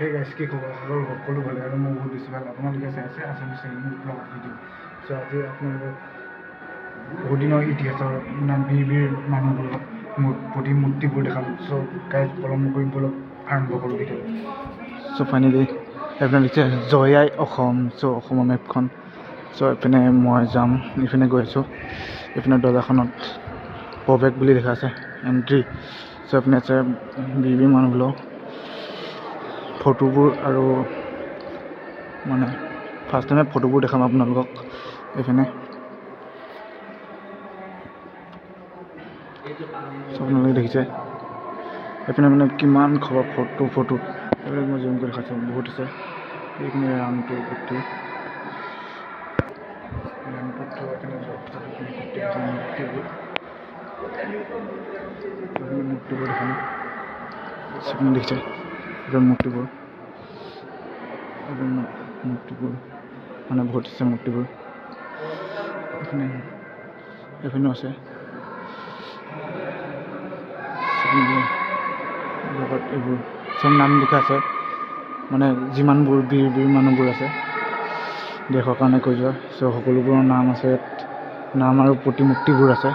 সেই গাইজ কি খবৰ সকলো ভালে আৰু মই বহুত বেছি ভাল আপোনালোকে চাই আছে আছামিজ চেনেল ব্লগ ভিডিঅ' চ' আজি আপোনালোকক বহুত দিনৰ ইতিহাসৰ বীৰ মানুহবোৰক প্ৰতিমূৰ্তিবোৰ দেখালোঁ চ' গাইজ পলম কৰি বলক আৰম্ভ কৰোঁ ভিডিঅ'। চ' ফাইনেলি এইপিনে লিখিছে জয় আই অসম। চ' অসমৰ মেপখন চ' এইপিনে মই যাম, এইপিনে গৈ আছোঁ। এইপিনে দৰ্জাখনত প্ৰৱেশ বুলি লিখা আছে, এণ্ট্ৰি। চ' এইপিনে আছে বীৰ মানুহবোৰৰ ফটোবোৰ আৰু মানে ফাৰ্ষ্ট টাইমে ফটোবোৰ দেখাম আপোনালোকক। এইপিনে আপোনালোকে দেখিছে এইপিনে মানে কিমান খবৰ ফটো এইবিলাক মই জুম কৰি দেখাইছোঁ, বহুত আছে। এইপিনে ৰামটো গোটেই মূৰ্তিবোৰ দেখাম। দেখিছে মূৰ্তিবোৰ মানে বহুত আছে মূৰ্তিবোৰ। এইপিনেও আছে লগত এইবোৰ চব নাম লিখা আছে, মানে যিমানবোৰ বীৰ মানুহবোৰ আছে দেশৰ কাৰণে কৈ যোৱা। চ' সকলোবোৰৰ নাম আছে, নাম আৰু প্ৰতিমূৰ্তিবোৰ আছে।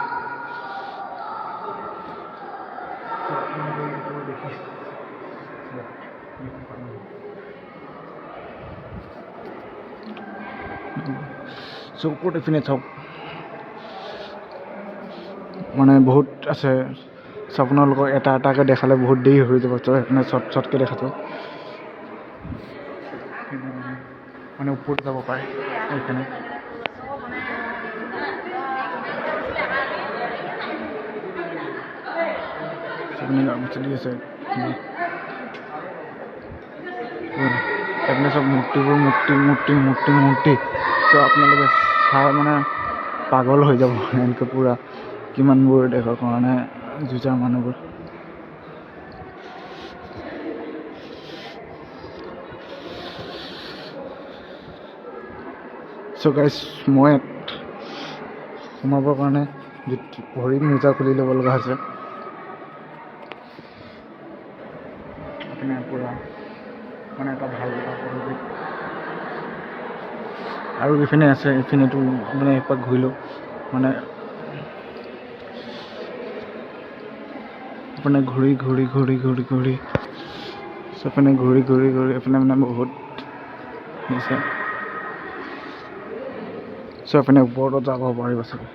চ' ওপৰত এইপিনে চাওক মানে বহুত আছে। চ' আপোনালোকক এটা এটাকৈ দেখালে বহুত দেৰি হৈ যাব, চ' সেইকাৰণে চৰ্টকৈ দেখাছোঁ। মানে ওপৰত যাব পাৰে এইখানে। চলি আছে এইপিনে চব মূৰ্তিবোৰ মূৰ্তি। চ' আপোনালোকে চাই মানে পাগল হৈ যাব এনেকৈ পূৰা কিমানবোৰ দেশৰ কাৰণে যুঁজা মানুহবোৰ। চ' গাইজ মই সোমাবৰ কাৰণে ভৰিত মোজা খুলি ল'ব লগা হৈছে। এইপিনে পূৰা মানে এটা ভাল পৰিৱেশ। আৰু এইপিনে আছে, এইপিনেতো মানে এপাক ঘূৰিলোঁ মানে এইপিনে ঘূৰি চপিনে ঘূৰি এইপিনে মানে বহুত আছে। চ' এইপিনে ওপৰত যাব পাৰিব চাগে।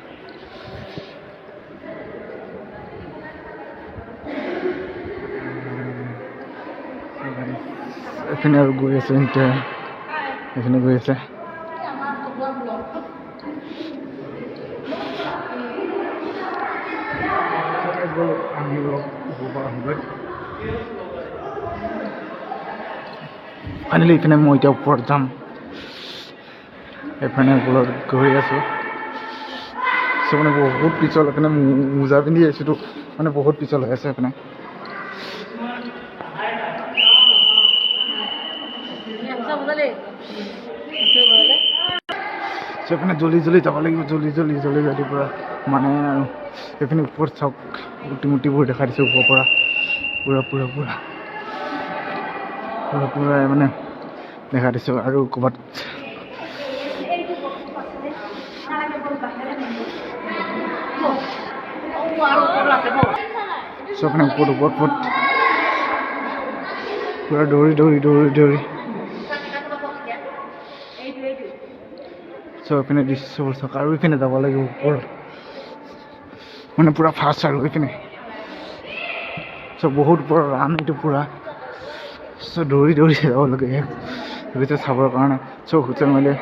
এইপিনে আৰু গৈ আছে, এইপিনে গৈ আছে। ফাইনেলি এইপিনে মই এতিয়া ওপৰত যাম। এইপিনে ওপৰত গৈ আছোঁ। চ' মানে বহুত পিছল, এইপিনে মোজা পিন্ধি আহিছোঁতো মানে বহুত পিছল হৈ আছে এইপিনে। চ' এইপিনে জল্দি যাব লাগিব, জল্দি গাড়ীৰ পৰা মানে আৰু এইপিনে ওপৰত চাওক মূৰ্তিবোৰ দেখাই দিছোঁ ওপৰৰ পৰা পুৰা মানে দেখা দিছোঁ। আৰু ক'ৰবাত চ' মানে ওপৰত পুৰা দৌৰি চ' এইপিনে দৃশ্যবোৰ চাওক। আৰু এইপিনে যাব লাগিব ওপৰত মানে পূৰা ফাষ্ট আৰু এইপিনে চ' বহুত ওপৰত ৰান এইটো পূৰা। চ' দৌৰি যাব লাগে চাবৰ কাৰণে। চ' হোটেল মেলি